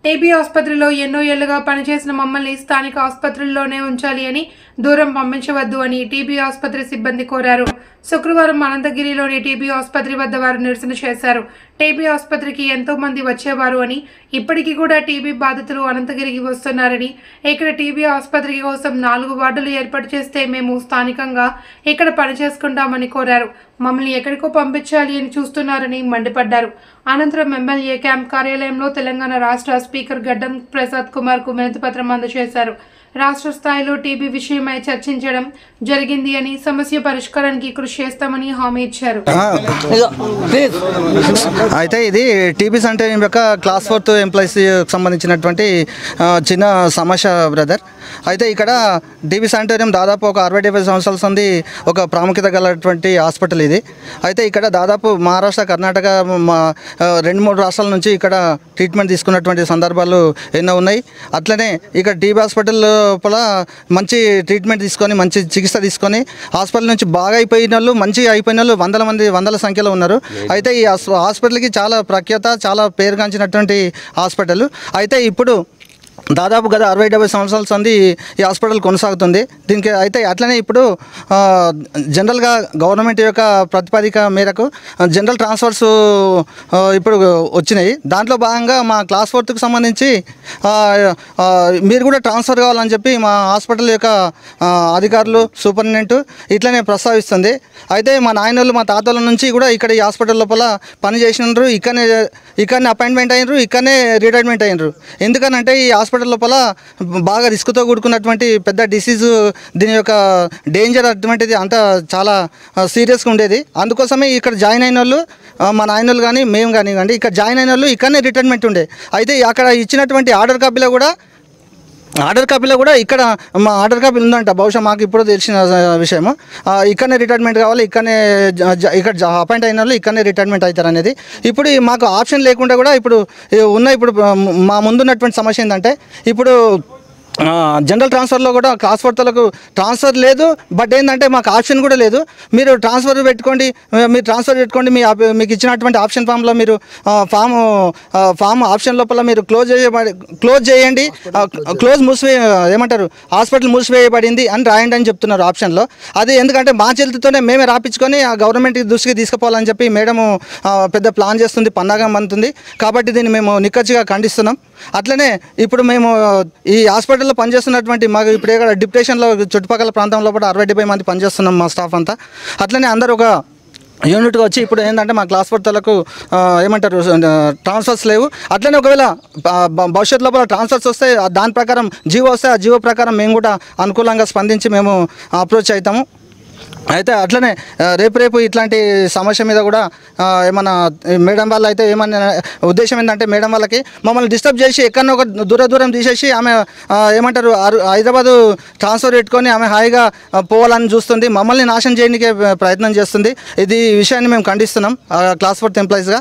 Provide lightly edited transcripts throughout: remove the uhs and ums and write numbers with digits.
TB ఆసుపత్రిలో ఎన్నో ఏళ్లుగా పనిచేసిన మమ్మల్ని స్థానిక ఆసుపత్రుల్లోనే ఉంచాలి అని దూరం పంపించవద్దు అని టీబీ ఆసుపత్రి సిబ్బంది కోరారు. శుక్రవారం అనంతగిరిలోని టీబీ ఆసుపత్రి వద్ద వారు నిరసన చేశారు. టీబీ ఆసుపత్రికి ఎంతో మంది వచ్చేవారు అని, ఇప్పటికీ కూడా టీబీ బాధితులు అనంతగిరికి వస్తున్నారని, ఇక్కడ టీబీ ఆసుపత్రి కోసం 4 వార్డులు ఏర్పాటు చేస్తే మేము స్థానికంగా ఇక్కడ పనిచేసుకుంటామని కోరారు. మమ్మల్ని ఎక్కడికో పంపించాలి అని చూస్తున్నారని మండిపడ్డారు. అనంతరం ఎమ్మెల్యే క్యాంప్ కార్యాలయంలో తెలంగాణ రాష్ట్ర స్పీకర్ గడ్డం ప్రసాద్ కుమార్కు వినతి పత్రం అందజేశారు. రాష్ట్ర స్థాయిలో టీబీ విషయమై చర్చించడం జరిగింది అని, సమస్య పరిష్కారానికి కృషి చేస్తామని హామీ ఇచ్చారు. అయితే ఇది టీబీ సెంటర్ యొక్క క్లాస్ 4 ఎంప్లాయీస్ సంబంధించినటువంటి చిన్న సమస్య బ్రదర్. అయితే ఇక్కడ టీబీ శానిటోరియం దాదాపు ఒక 60-70 సంవత్సరాల నుండి ఒక ప్రాముఖ్యత గలటువంటి హాస్పిటల్ ఇది. అయితే ఇక్కడ దాదాపు మహారాష్ట్ర, కర్ణాటక 2-3 రాష్ట్రాల నుంచి ఇక్కడ ట్రీట్మెంట్ తీసుకున్నటువంటి సందర్భాలు ఎన్నో ఉన్నాయి. అట్లనే ఇక్కడ టీబీ హాస్పిటల్ లోపల మంచి ట్రీట్మెంట్ తీసుకొని, మంచి చికిత్స తీసుకొని హాస్పిటల్ నుంచి బాగా అయిపోయిన వాళ్ళు, మంచిగా అయిపోయిన వాళ్ళు వందల సంఖ్యలో ఉన్నారు. అయితే ఈ హాస్పిటల్కి చాలా ప్రఖ్యాత, చాలా పేరుగాంచినటువంటి హాస్పిటల్. అయితే ఇప్పుడు దాదాపు గత 60-70 సంవత్సరాల సంది ఈ హాస్పిటల్ కొనసాగుతుంది. దీనికి అయితే అట్లనే ఇప్పుడు జనరల్గా గవర్నమెంట్ యొక్క ప్రతిపాదిక మేరకు జనరల్ ట్రాన్స్ఫర్స్ ఇప్పుడు వచ్చినాయి. దాంట్లో భాగంగా మా క్లాస్ 4కి సంబంధించి మీరు కూడా ట్రాన్స్ఫర్ కావాలని చెప్పి మా హాస్పిటల్ యొక్క అధికారులు, సూపరింటెండెంట్ ఇట్లనే ప్రస్తావిస్తుంది. అయితే మా నాయనోళ్ళు, మా తాతల నుంచి కూడా ఇక్కడ ఈ హాస్పిటల్ లోపల పని చేసినారు. ఇక్కడనే అపాయింట్మెంట్ అయినరు, ఇక్కడనే రిటైర్మెంట్ అయినరు. ఎందుకనంటే ఈ హాస్పిటల్ లోపల బాగా రిస్క్తో కూడుకున్నటువంటి పెద్ద డిసీజ్, దీని యొక్క డేంజర్ అటువంటిది అంతా చాలా సీరియస్గా ఉండేది. అందుకోసమే ఇక్కడ జాయిన్ అయిన వాళ్ళు, మా నాయనోళ్ళు కానీ మేము కానీ ఇక్కడ జాయిన్ అయిన వాళ్ళు ఇక్కడనే రిటైర్మెంట్ ఉండే. అయితే అక్కడ ఇచ్చినటువంటి ఆర్డర్ కాపీలో కూడా ఇక్కడ మా ఆర్డర్ కాపీ ఉందంట. బహుశా మాకు ఇప్పుడు తెలిసిన విషయము. ఇక్కడనే రిటైర్మెంట్ కావాలి, ఇక్కడ అపాయింట్ అయిన వాళ్ళు ఇక్కడనే రిటైర్మెంట్ అవుతారు అనేది. ఇప్పుడు మాకు ఆప్షన్ లేకుండా కూడా ఇప్పుడు మా ముందున్నటువంటి సమస్య ఏంటంటే, ఇప్పుడు జనరల్ ట్రాన్స్ఫర్లో కూడా క్లాస్ 4లకు ట్రాన్స్ఫర్ లేదు. బట్ ఏంటంటే మాకు ఆప్షన్ కూడా లేదు. మీరు ట్రాన్స్ఫర్ పెట్టుకోండి, మీకు ఇచ్చినటువంటి ఆప్షన్ ఫామ్లో మీరు ఫామ్ ఆప్షన్ లోపల మీరు క్లోజ్ చేయండి, హాస్పిటల్ మూసివేయబడింది అని రాయండి అని చెప్తున్నారు ఆప్షన్లో. అది ఎందుకంటే మా చేతితోనే మేమే రాపించుకొని ఆ గవర్నమెంట్ దృష్టికి తీసుకుపోవాలని చెప్పి మేడము పెద్ద ప్లాన్ చేస్తుంది, పన్నాగం అందుతుంది. కాబట్టి దీన్ని మేము నిక్కచ్చిగా ఖండిస్తున్నాం. అట్లనే ఇప్పుడు మేము ఈ హాస్పిటల్లో పనిచేస్తున్నటువంటి మాకు ఇప్పుడు ఇక్కడ డిప్రెషన్లో చుట్టుపక్కల ప్రాంతంలో కూడా 60-70 మంది పనిచేస్తున్నాం మా స్టాఫ్ అంతా. అట్లనే అందరూ ఒక యూనిట్గా వచ్చి ఇప్పుడు ఏంటంటే మా క్లాస్ 4లకు ట్రాన్స్ఫర్స్ లేవు. అట్లనే ఒకవేళ భవిష్యత్తు లోపల ట్రాన్స్ఫర్స్ వస్తే దాని ప్రకారం జీవో వస్తే ఆ జీవో ప్రకారం మేము కూడా అనుకూలంగా స్పందించి మేము అప్రోచ్ అవుతాము. అయితే అట్లనే రేపు ఇట్లాంటి సమస్య మీద కూడా ఏమన్నా మేడం వాళ్ళు అయితే ఏమన్నా ఉద్దేశం ఏంటంటే, మేడం వాళ్ళకి మమ్మల్ని డిస్టర్బ్ చేసి ఎక్కడో ఒక దూరం తీసేసి ఆమె హైదరాబాదు ట్రాన్స్ఫర్ పెట్టుకొని ఆమె హాయిగా పోవాలని చూస్తుంది, మమ్మల్ని నాశనం చేయడానికే ప్రయత్నం చేస్తుంది. ఈ విషయాన్ని మేము ఖండిస్తున్నాం క్లాస్ 4 ఎంప్లాయీస్గా.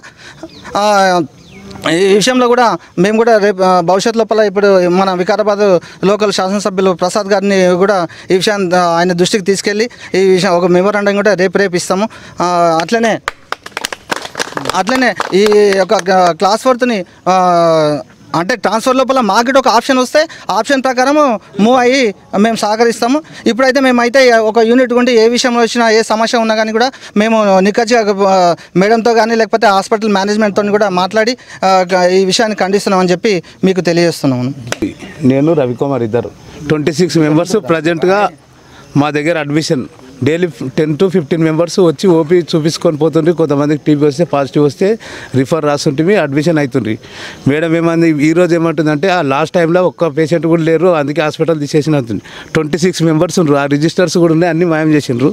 ఈ విషయంలో కూడా మేము కూడా రేపు భవిష్యత్ లోపల ఇప్పుడు మన వికారాబాద్ లోకల్ శాసనసభ్యులు ప్రసాద్ గారిని కూడా ఈ విషయాన్ని ఆయన దృష్టికి తీసుకెళ్ళి ఈ విషయం ఒక మెమోరాండం కూడా రేపు ఇస్తాము. అట్లనే ఈ యొక్క క్లాస్ 4ని అంటే ట్రాన్స్ఫర్ లోపల మాకు ఒక ఆప్షన్ వస్తే ఆప్షన్ ప్రకారము మూవ్ అయ్యి మేము సహకరిస్తాము. ఇప్పుడైతే మేమైతే ఒక యూనిట్ ఉండి ఏ విషయంలో వచ్చినా, ఏ సమస్య ఉన్నా కానీ కూడా మేము నిక్కచ్చిగా మేడంతో కానీ లేకపోతే హాస్పిటల్ మేనేజ్మెంట్తో కూడా మాట్లాడి ఈ విషయాన్ని ఖండిస్తున్నామని చెప్పి మీకు తెలియజేస్తున్నాము. నేను రవికుమార్, ఇద్దరు 26 మెంబర్స్ ప్రజెంట్గా మా దగ్గర అడ్మిషన్ డైలీ 10 to 15 మెంబర్స్ వచ్చి ఓపీ చూపించుకొని పోతుండ్రి. కొంతమందికి టీబీ వస్తే పాజిటివ్ వస్తే రిఫర్ రాస్తుంటే అడ్మిషన్ అవుతుండ్రి. మేడం ఏమంది ఈరోజు ఏమంటుందంటే, ఆ లాస్ట్ టైంలో ఒక్క పేషెంట్ కూడా లేరు, అందుకే హాస్పిటల్ తీసేసిన అవుతుంది. 26 మెంబర్స్ ఉండరు, ఆ రిజిస్టర్స్ కూడా ఉన్నాయి, అన్నీ మాయం చేసిండ్రు.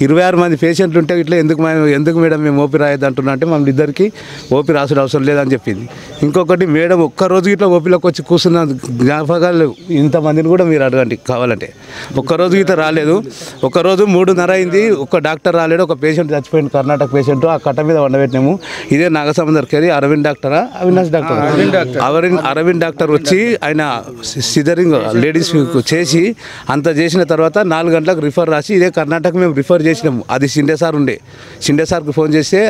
26 మంది పేషెంట్లు ఉంటే ఇట్లా ఎందుకు మేడం మేము ఓపీ రాయద్దు అంటున్నా అంటే, మమ్మల్ని ఇద్దరికి ఓపీ రాసుడు అవసరం లేదని చెప్పింది. ఇంకొకటి, మేడం ఒక్కరోజు ఇట్లా ఓపీలోకి వచ్చి కూర్చున్న జ్ఞాపకాలు ఇంతమందిని కూడా మీరు అడగండి కావాలంటే. ఒక్కరోజు ఇట్లా రాలేదు. ఒకరోజు 3 3:30 అయింది, ఒక డాక్టర్ రాలేడు, ఒక పేషెంట్ చచ్చిపోయింది, కర్ణాటక పేషెంట్. ఆ కట్ట మీద వండబెట్టినాము. ఇదే నాగసముద్ర కేరి అరవింద్ డాక్టరా, అవినాష్ డాక్టర్, అరవింద్ డాక్టర్ వచ్చి ఆయన సిజరింగ్ లేడీస్ చేసి అంత చేసిన తర్వాత 4 గంటలకు రిఫర్ రాసి ఇదే కర్ణాటక మేము రిఫర్ చేసినాము. అది షిండే సార్ ఉండే. షిండే సార్కి ఫోన్ చేస్తే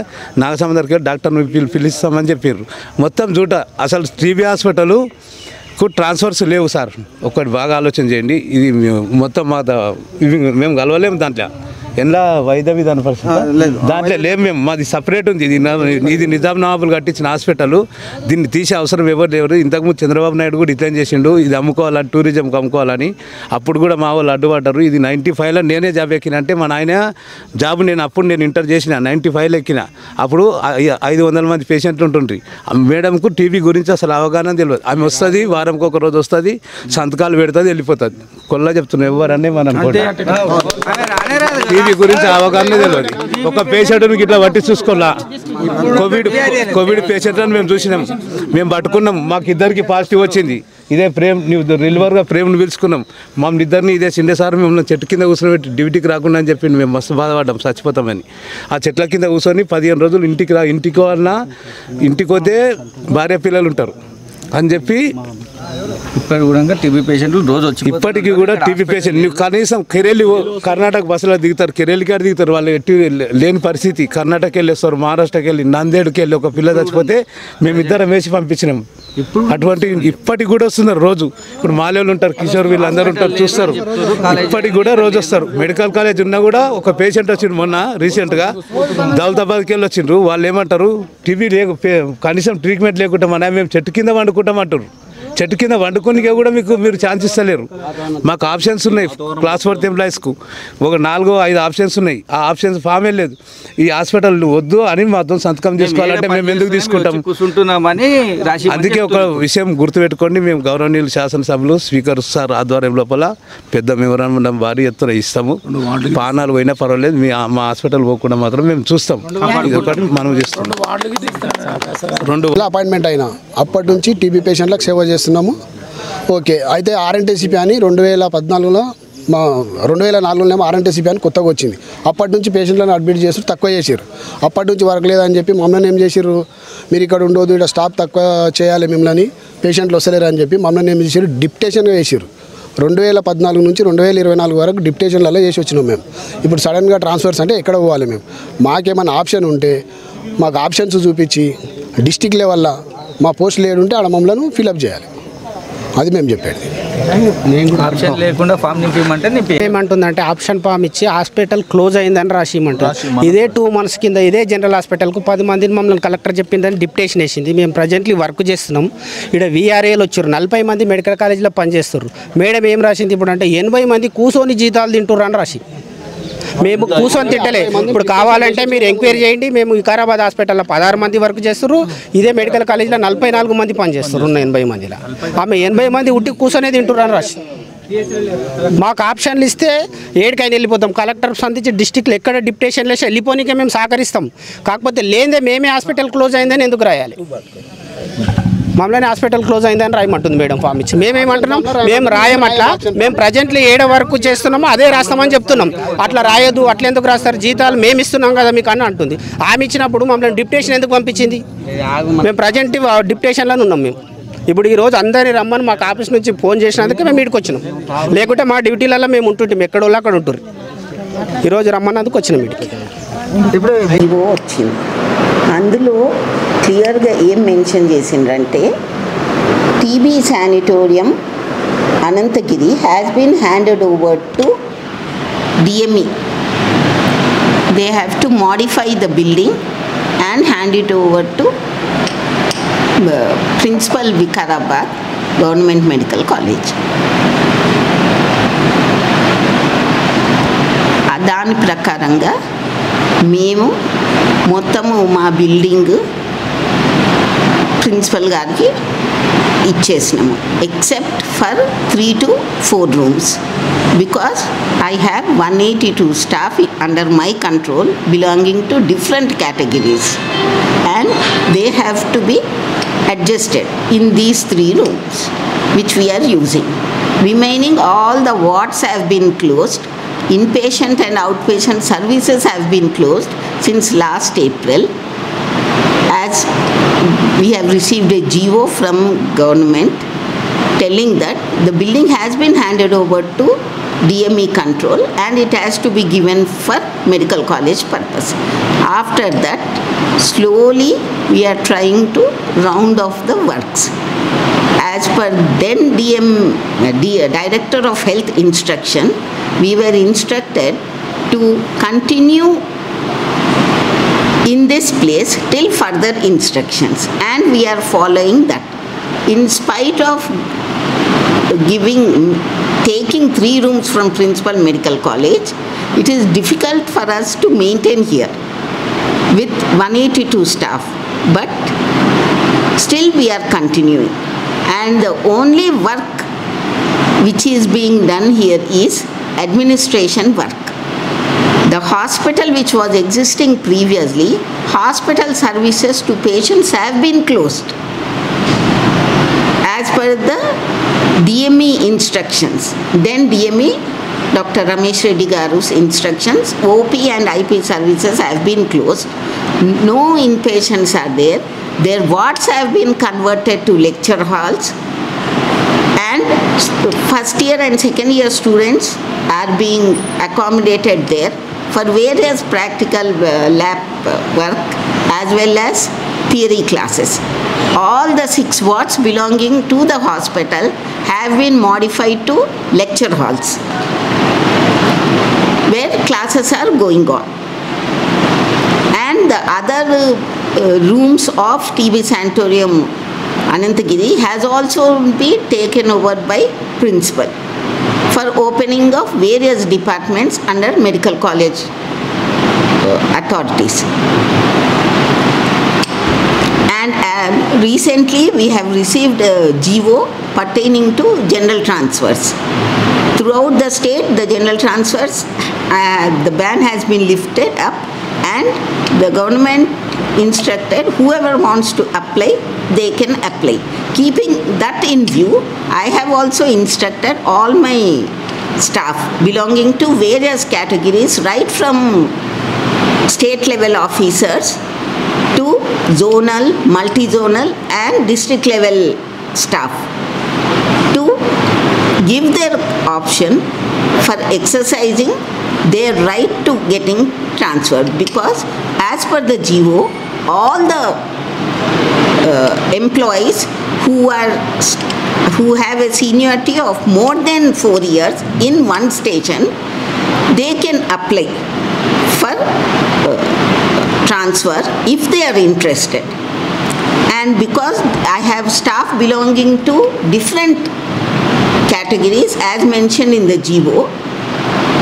నాగసముద్ర కేరి డాక్టర్ని పిలుస్తామని చెప్పారు. మొత్తం జూట. అసలు టీబీ హాస్పిటల్ ట్రాన్స్ఫర్స్ లేవు సార్. ఒక్కటి బాగా ఆలోచన చేయండి. ఇది మొత్తం మేము కలవలేము దాంట్లో. ఎలా వైద్య విధాన పరిస్థితి దాంట్లో లేము మేము. మాది సపరేట్ ఉంది. ఇది నిజాం నవాబులు కట్టించిన హాస్పిటల్. దీన్ని తీసే అవసరం ఎవరు లేరు. ఇంతకుముందు చంద్రబాబు నాయుడు కూడా డిక్లైన్ చేసిండు ఇది అమ్ముకోవాలని, టూరిజంకి అమ్ముకోవాలని. అప్పుడు కూడా మా వాళ్ళు అడ్డుపడ్డారు. ఇది 95లో నేనే జాబ్ ఎక్కిన. అంటే మా నాయన జాబ్ నేను ఇంటర్ చేసిన 95లో ఎక్కిన. అప్పుడు 500 మంది పేషెంట్లు ఉంటుండ్రి. మేడంకు టీబీ గురించి అసలు అవగాహన తెలియదు. ఆమె వస్తుంది, వారంకి ఒక రోజు వస్తుంది, సంతకాలు పెడుతుంది, వెళ్ళిపోతుంది. కొల్లా చెప్తున్నాం ఎవరనే మనం టీబీ గురించి అవగాహన తెలియదు. ఒక పేషెంట్ని ఇట్లా పట్టి చూసుకోవాలా. కోవిడ్ పేషెంట్ అని మేము చూసినాం, మేము పట్టుకున్నాం. మాకు ఇద్దరికి పాజిటివ్ వచ్చింది. ఇదే ప్రేమ్ రిల్వర్గా ప్రేమ్ని పిలుచుకున్నాం. మమ్మల్ని ఇద్దరిని ఇదే సిండే సార్ మిమ్మల్ని చెట్టు కింద కూర్చొని డ్యూటీకి రాకుండా అని చెప్పి మేము మస్తు బాధపడ్డాం, చచ్చిపోతామని. ఆ చెట్ల కింద కూర్చొని 15 రోజులు ఇంటికి వాళ్ళ ఇంటికి పోతే భార్య పిల్లలు ఉంటారు అని చెప్పి ఇప్పటికీ కూడా టీబీ పేషెంట్ నువ్వు కనీసం కెరేలి కర్ణాటక బస్సులో దిగుతారు, కెరేలి కాడ దిగుతారు. వాళ్ళు ఎట్టి లేని పరిస్థితి. కర్ణాటక వెళ్ళి వస్తారు, మహారాష్ట్రకి వెళ్ళి, నాందేడ్కి వెళ్ళి ఒక పిల్ల చచ్చిపోతే మేమిద్దరం వేసి పంపించినాం. అటువంటి ఇప్పటికి కూడా వస్తున్నారు రోజు. ఇప్పుడు మాలేళ్ళు ఉంటారు, కిషోర్ వీళ్ళందరూ ఉంటారు, చూస్తారు. ఇప్పటికి కూడా రోజు వస్తారు. మెడికల్ కాలేజ్ ఉన్నా కూడా ఒక పేషెంట్ వచ్చిండు మొన్న రీసెంట్గా, దౌలతాబాద్కి వెళ్ళి వచ్చిండ్రు. వాళ్ళు ఏమంటారు, టీబీ కనీసం ట్రీట్మెంట్ లేకుండా మన మేము చెట్టు కింద వండుకుంటామంటారు. చెట్టు కింద వండుకునికే కూడా మీరు ఛాన్స్ ఇస్తలేరు. మాకు ఆప్షన్స్ ఉన్నాయి. క్లాస్ 4 ఎంప్లాయీస్కు ఒక 4-5 ఆప్షన్స్ ఉన్నాయి. ఆ ఆప్షన్స్ ఫామే లేదు. ఈ హాస్పిటల్ వద్దు అని మాత్రం సంతకం చేసుకోవాలంటే మేము ఎందుకు తీసుకుంటాం? అందుకే ఒక విషయం గుర్తుపెట్టుకోండి. మేము గౌరవనీయులు శాసనసభ్యులు స్పీకర్ సార్ ఆధ్వర్యం లోపల పెద్ద మెమోరాండం భారీ ఎత్తున ఇస్తాము. పానాలు పోయినా పర్వాలేదు, మా హాస్పిటల్ పోకుండా మాత్రం మేము చూస్తాం. ఇది ఒకటి మనం చేస్తాం. 2 అపాయింట్మెంట్ అయినా అప్పటి నుంచి టీబీ పేషెంట్లకు సేవ చేస్తున్నాము. ఓకే. అయితే ఆర్ఎన్టీసీపీ అని 2014లో 2004లోనేమో ఆర్ఎన్టీసీపీ అని కొత్తగా వచ్చింది. అప్పటి నుంచి పేషెంట్లను అడ్మిట్ చేసి తక్కువ చేసారు. అప్పటి నుంచి వర్క్ లేదని చెప్పి మమ్మల్ని ఏం చేసారు, మీరు ఇక్కడ ఉండదు, ఇక్కడ స్టాఫ్ తక్కువ చేయాలి మిమ్మల్ని, పేషెంట్లు వస్తలేరు అని చెప్పి మమ్మల్ని ఏం చేశారు, డిప్టేషన్గా వేసారు. 2014 నుంచి 2024 వరకు డిప్టేషన్లలో చేసి వచ్చినాం మేము. ఇప్పుడు సడన్గా ట్రాన్స్ఫర్స్ అంటే ఎక్కడ పోవాలి మేము? మాకేమైనా ఆప్షన్ ఉంటే మాకు ఆప్షన్స్ చూపించి డిస్టిక్ లెవెల్లో మా పోస్టులు ఏడుంటే ఆడ మమ్మల్ని ఫిలప్ చేయాలి. అది మేము చెప్పేది. ఆప్షన్ లేకుండా ఫామ్ నింపిమంటే ఏమంటుందంటే ఆప్షన్ ఫామ్ ఇచ్చి హాస్పిటల్ క్లోజ్ అయిందని రాసి ఇవ్వమంటుంది. ఇదే 2 months కింద ఇదే జనరల్ హాస్పిటల్కు 10 మందిని మమ్మల్ని కలెక్టర్ చెప్పిందని డిప్టేషన్ వేసింది. మేము ప్రజెంట్లీ వర్క్ చేస్తున్నాం. ఇక్కడ VRAలు వచ్చారు, 40 మంది మెడికల్ కాలేజీలో పనిచేస్తారు. మేడం ఏం రాసింది ఇప్పుడు అంటే 80 మంది కూర్చొని జీతాలు తింటుర్రు అని రాసి. మేము కూర్చొని తింటలే. ఇప్పుడు కావాలంటే మీరు ఎంక్వైరీ చేయండి. మేము వికారాబాద్ హాస్పిటల్లో 16 మంది వర్క్ చేస్తారు. ఇదే మెడికల్ కాలేజీలో 44 మంది పనిచేస్తారు. ఉన్న 80 మందిలో ఆమె 80 మంది ఉట్టి కూర్చొనే తింటున్నారు అని రాసి. మాకు ఆప్షన్లు ఇస్తే ఏడికైనా వెళ్ళిపోతాం. కలెక్టర్ సంధించి డిస్టిక్లో ఎక్కడ డిప్టేషన్ లేసి వెళ్ళిపోనికే మేము సహకరిస్తాం. కాకపోతే లేదే మేమే హాస్పిటల్ క్లోజ్ అయిందని ఎందుకు రాయాలి? మమ్మల్ని హాస్పిటల్ క్లోజ్ అయిందని రాయమంటుంది మేడం ఫామ్ ఇచ్చి. మేమేమంటున్నాం, మేము రాయమట్లా, మేము ప్రజెంట్లీ ఏడ వర్క్ చేస్తున్నామో అదే రాస్తామని చెప్తున్నాం. అట్లా రాయొద్దు, అట్లా ఎందుకు రాస్తారు? జీతాలు మేము ఇస్తున్నాం కదా మీకు అని అంటుంది. ఆమె ఇచ్చినప్పుడు మమ్మల్ని డిప్టేషన్ ఎందుకు పంపించింది? మేము ప్రజెంట్ డిప్టేషన్లోనే ఉన్నాం. మేము ఇప్పుడు ఈరోజు అందరినీ రమ్మని మాకు ఆఫీస్ నుంచి ఫోన్ చేసినందుకే మేము ఇక్కడికి వచ్చినాం. లేకుంటే మా డ్యూటీలలో మేము ఉంటుంటాం, ఎక్కడోళ్ళు అక్కడ ఉంటుర్రు. ఈరోజు రమ్మన్నందుకు వచ్చినాం ఇక్కడికి. ఇప్పుడు ఇవో వచ్చింది, అందులో క్లియర్గా ఏం మెన్షన్ చేసిండ్రంటే TB sanatorium Ananthagiri has been handed over to DME. They have to modify the building and hand it over to Principal Vikarabad Government Medical College. దాని ప్రకారంగా మేము మొత్తము మా బిల్డింగ్ ప్రిన్సిపల్ గారికి ఇచ్చేసినాము, except for 3 to 4 rooms, because I have 182 staff under my control belonging to different categories, and they have to be adjusted in these 3 rooms which we are using. Remaining all the wards have been closed inpatient and outpatient services have been closed since last April, as we have received a GO from government telling that the building has been handed over to DME control and it has to be given for medical college purpose. After that, slowly we are trying to round off the works. As per then Director of Health instruction, we were instructed to continue in this place till further instructions, and we are following that. In spite of taking 3 rooms from Principal Medical College, it is difficult for us to maintain here with 182 staff, but still we are continuing. And the only work which is being done here is administration work. The hospital which was existing previously, hospital services to patients have been closed. As per the DME instructions, then DME, Dr. Ramesh Reddy Garu's instructions, OP and IP services have been closed. No inpatients are there. Their wards have been converted to lecture halls, and first year and second year students are being accommodated there for various practical lab work as well as theory classes. All the 6 wards belonging to the hospital have been modified to lecture halls where classes are going on. And the other rooms of TB Sanatorium Anantagiri has also been taken over by principal for opening of various departments under medical college authorities. And recently we have received a GO pertaining to general transfers. Throughout the state, the general transfers, the ban has been lifted up, and the government instructed whoever wants to apply, they can apply. Keeping that in view, I have also instructed all my staff belonging to various categories, right from state level officers to zonal, multi-zonal and district level staff, to give their option for exercising their right to getting transferred, because as per the GO, all the employees who have a seniority of more than 4 years in one station, they can apply for transfer if they are interested. And because I have staff belonging to different categories as mentioned in the GO,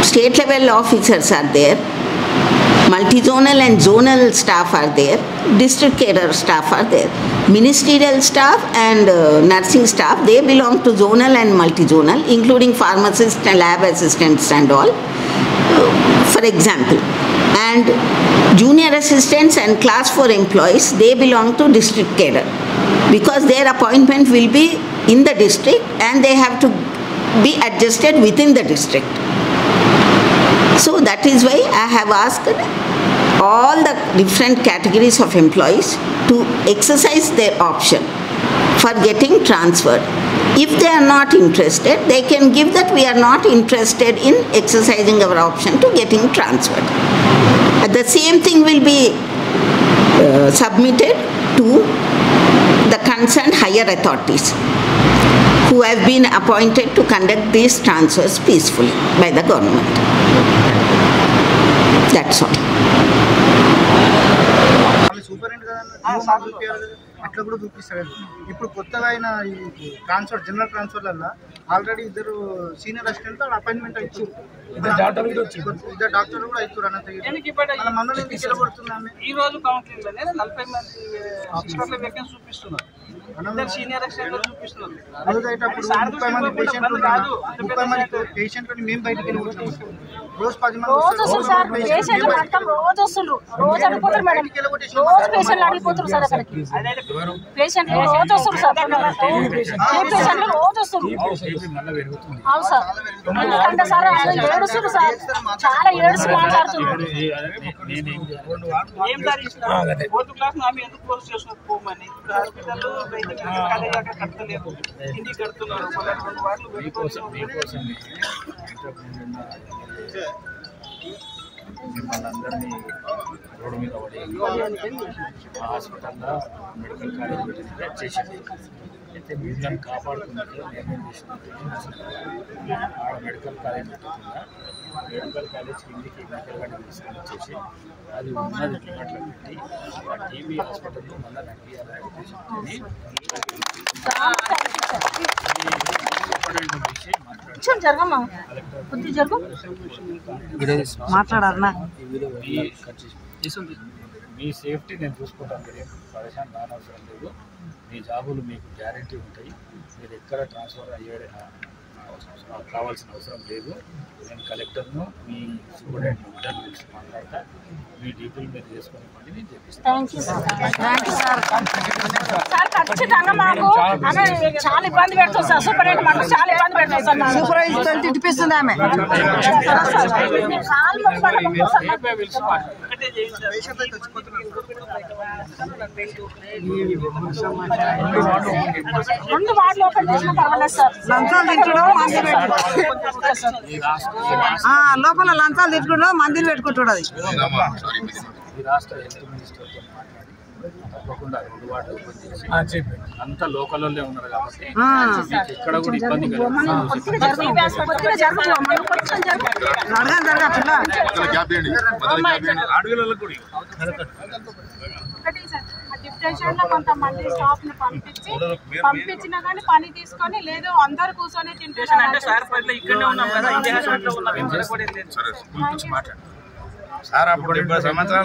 state level officers are there, multi-zonal and zonal staff are there, district carer staff are there, ministerial staff and nursing staff, they belong to zonal and multi-zonal, including pharmacists and lab assistants and all, for example. And junior assistants and class 4 employees, they belong to district carer, because their appointment will be in the district and they have to be adjusted within the district. So that is why I have asked all the different categories of employees to exercise their option for getting transferred. If they are not interested, they can give that we are not interested in exercising our option to getting transferred. The same thing will be submitted to the concerned higher authorities who have been appointed to conduct these transfers peacefully by the government. That's all. అట్లా కూడా చూపిస్తాడు. ఇప్పుడు కొత్తగా అయిన ఈ transfer general ట్రాన్స్ఫర్లలో already ఇద్దరు senior assistant appointment ఇచ్చారు. ఇద్దరు డాక్టర్లు కూడా ఇచ్చారు అనంతగిరి. మనల్ని ఎందుకు నిలబడుతున్నాము? ఈ రోజు కౌన్సిలింగ్ లోనే 40 మంది హాస్పిటల్ వేకెన్సీ చూపిస్తున్నారు. అందరు సీనియర్ అసిస్టెంట్లు చూపిస్తున్నారు. రోజు అయితే అప్పుడు 30 మంది పేషెంట్లు 30 మంది పేషెంట్లని మేము బయటికి వెళ్ళి రోజు 10 మంది రోజు వస్తుంది సార్. పేషెంట్లు మొత్తం రోజు వస్తుండ్రు, రోజు అడిగిపోతారు మేడం, రోజు పేషెంట్లు అడిగిపోతారు సార్. అక్కడికి పేషెంట్లు రోజు వస్తారు సార్, పేషెంట్లు రోజు వస్తారు. అవును సార్, ఎందుకంటే సార్ ఏడుస్తున్నారు సార్, చాలా ఏడుస్తూ మాట్లాడుతున్నారు. మిమ్మల్ని అందరినీ రోడ్డు మీద పడి హాస్పిటల్లో మెడికల్ కాలేజ్ పెట్టిన చేసింది. అయితే వీళ్ళని కాపాడుకున్నట్టు నేనేం చేసినట్టు ఆడ మెడికల్ కాలేజ్ పెట్టకుండా మెడికల్ కాలేజ్ కిందికి మెడికల్ కాలేజ్ తీసుకొని వచ్చేసి అది ఉన్నది లిమిట్లో పెట్టి ఆ టీబీ హాస్పిటల్లో మళ్ళీ నడిపించాలని ఉద్దేశంతో మాట్లాడారనా మీ సేఫ్టీ నేను చూసుకుంటాను. మీరేం పరేషాన్ కానవసరం లేదు. మీ జాబులు మీకు గ్యారంటీ ఉంటాయి. మీరు ఎక్కడ ట్రాన్స్ఫర్ కావాల్సిన అవసరం లేదు. నేను కలెక్టర్ను మీ సూపరింటెండెంట్ ఇద్దరు పిలిచి మాట్లాడతా. మీ డ్యూటీలు మీరు చేసుకునే పని నేను చేపిస్తాను. ఖచ్చితంగా మాకు చాలా ఇబ్బంది పెడుతుంది సార్. సూపరింటెండెంట్ మాకు చాలా ఇబ్బంది పెడుతుంది సార్. సూపరింటెండెంట్ తిట్టిపిస్తుంది ఆమె. రెండు వార్డులు ఓపెన్ చేసినా పర్వాలేదు సార్. లంచాలు తింటున్నాం, లోపల లంచాలు తింటున్నాం, మందిని పెట్టుకుంటున్నది. ఈ రాష్ట్ర హెల్త్ మినిస్టర్తో మాట్లాడి తప్పకుండా 2 వార్డులు ఓపెన్ చేసి అంతా లోకల్లో ఉన్నారు కాబట్టి ఎక్కడ కూడా ఇబ్బంది కొంతమంది స్టాఫ్ ని పంపించినా కానీ పని తీసుకొని లేదు అందరు కూర్చొని తింటున్నారు. సార్ అప్పుడు 70 సంవత్సరాలు